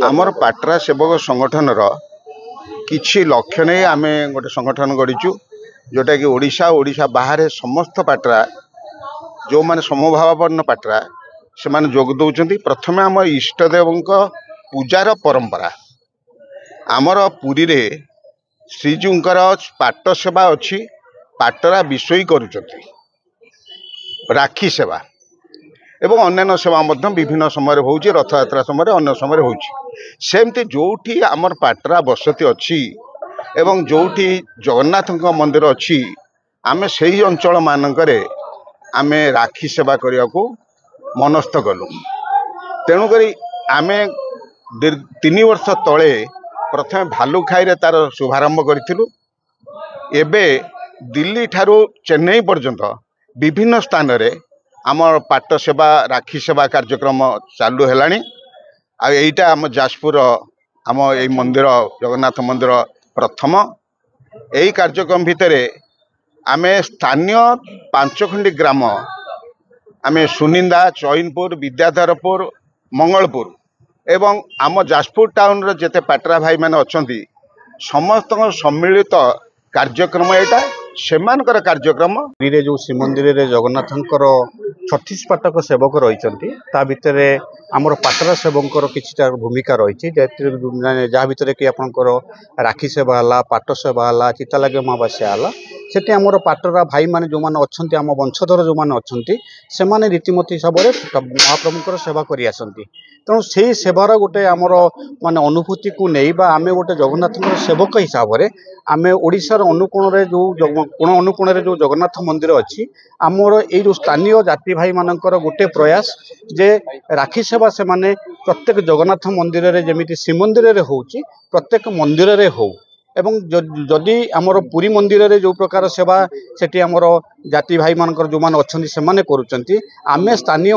आमर पाटरा सेवक संगठन किछि लक्ष्य नहीं आम गोटे संगठन गढ़ीचु जोटा कि ओडिशा बाहर समस्त पाटरा जो माने समभावापन्न पाटरा से माने जोग दौरान प्रथम आम इष्टदेव पूजार परंपरा आमर पुरी रे श्रीजूंकर पाट सेवा अच्छी पाटरा विषयी करुचंती राखी सेवा एवं अन्य सेवा विभिन्न समय होउची रथ यात्रा समय अन्य समय होउची सेमती जोठी आमर पाटरा बसती अच्छी एवं जोठी जगन्नाथ मंदिर अच्छी आमे सही अंचल मानकरे आमे राखी सेवा करने को मनस्थ कलु तेणुक आमे 3 वर्ष तले प्रथम भालुखाई रे तार शुभारंभ करूँ एबे दिल्ली ठारू चेन्नई पर्यंत विभिन्न स्थान रे आमर पाट सेवा राखी सेवा कार्यक्रम चालू है आईटा आम जाजपुर आम ये मंदिर जगन्नाथ मंदिर प्रथम यही कार्यक्रम भितर आमे स्थानीय 5 खंडी ग्राम आमे सुनिंदा चैनपुर विद्याधरपुर मंगलपुर एवं आम जाजपुर टाउन रे जेते पाटरा भाई माने अछंती समस्त सम्मिलित कार्यक्रम एटा सेमानकर कार्यक्रम जो श्रीमंदिर रे जगन्नाथंकर 36 पाटक सेवक रही भितर आमर पाटरा सेवकर किछिटा भूमिका रही जहाँ भितर कि आपंकर राखी सेवा है पाट सेवा है चितालागी अमावास्या है सेठी आमर पाटरा भाई माने जो माने अछंती आम वंशधर जो माने अछंती से माने रीतिमती हिसाब से महाप्रभुकर सेवा करि आसंती तेणु से सेवार गोटे आमर माने अनुभूति को नहीं बा आमे गोटे जगन्नाथ सेवक हिसाब से आमे ओडिशार अनुकोण रे जो कोण अनुकोण रे जो जगन्नाथ मंदिर अच्छी आमर ये जो स्थानीय जाति भाई मानकर गोटे प्रयास जे राखी सेवा से माने प्रत्येक जगन्नाथ मंदिर रे जेमिति श्रीमंदिर रे होउची प्रत्येक मंदिर रे हो एवं जदि आमर पुरी मंदिर रे जो प्रकार सेवा सेठी आमर जाति भाई मानकर जो माने अछंती से माने करूचंती आमे स्थानीय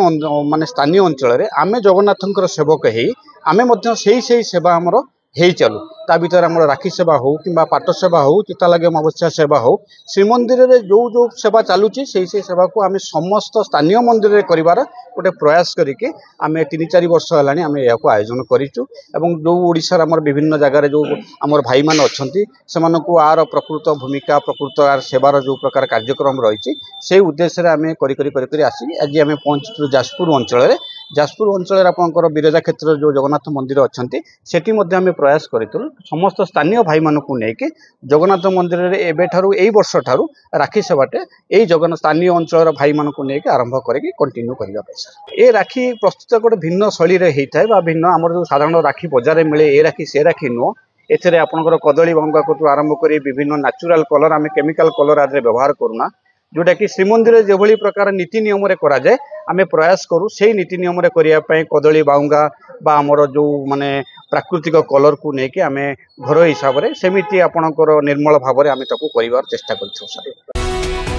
माने स्थानीय अंचल रे आमे जगन्नाथंकर सेवक हेई आमे मध्य सेही सेवा आमर हेई चलू ता भीतर आमर राखी सेवा हो किंबा पाट सेवा हो चितालागी अमावस्या सेवा हो श्रीमंदिर रे जो जो सेवा चलुची से सेवा को आमे समस्त स्थानीय मंदिर रे करिवार गोटे प्रयास करिके आमे 3-4 वर्ष हलानी आमे या को आयोजन करिचु एवं जो ओडिसा आमर विभिन्न जगह जो आमर भाई मान अछंती सेमानकु आर प्रकृत भूमिका प्रकृत आर सेवार जो प्रकार कार्यक्रम रही से उद्देश्य आमे करी करी करी करी आसी आज आमे पहुंचु जाजपुर अंचल आपंकर बिरजा क्षेत्र जो जगन्नाथ मंदिर अछंती सेठी मध्ये आमे प्रयास करितु समस्त स्थानीय भाई मानकु नेके जगन्नाथ मंदिर रे एबे ठारू एई वर्ष ठारू राखी सेवाटे एई जगन्नाथ स्थानीय अंचल भाई मानकु नेके आरंभ करके कंटिन्यू करिया पैसा ए राखी प्रस्तुत गोटे भिन्न शैली रे हेइथाय बा भिन्न हमर जो साधारण राखी बाजार रे मिले ए राखी से राखी नो एथरे आपनकर कदली बांगा को आरंभ करी विभिन्न नेचुरल कलर आमे केमिकल कलर आदरे व्यवहार करूना जोटा कि श्रीमंदिर जेभली प्रकार नीति नियम रे करा जाय आमे प्रयास करू से नीति नियम रे करिया पय कदली बांगा बा हमर जो माने प्राकृतिक कलर को नेके आमे घर हिसाब रे सेमिति आपनकर निर्मल भाव रे आमे ताकू करिवार चेष्टा करथौ सर।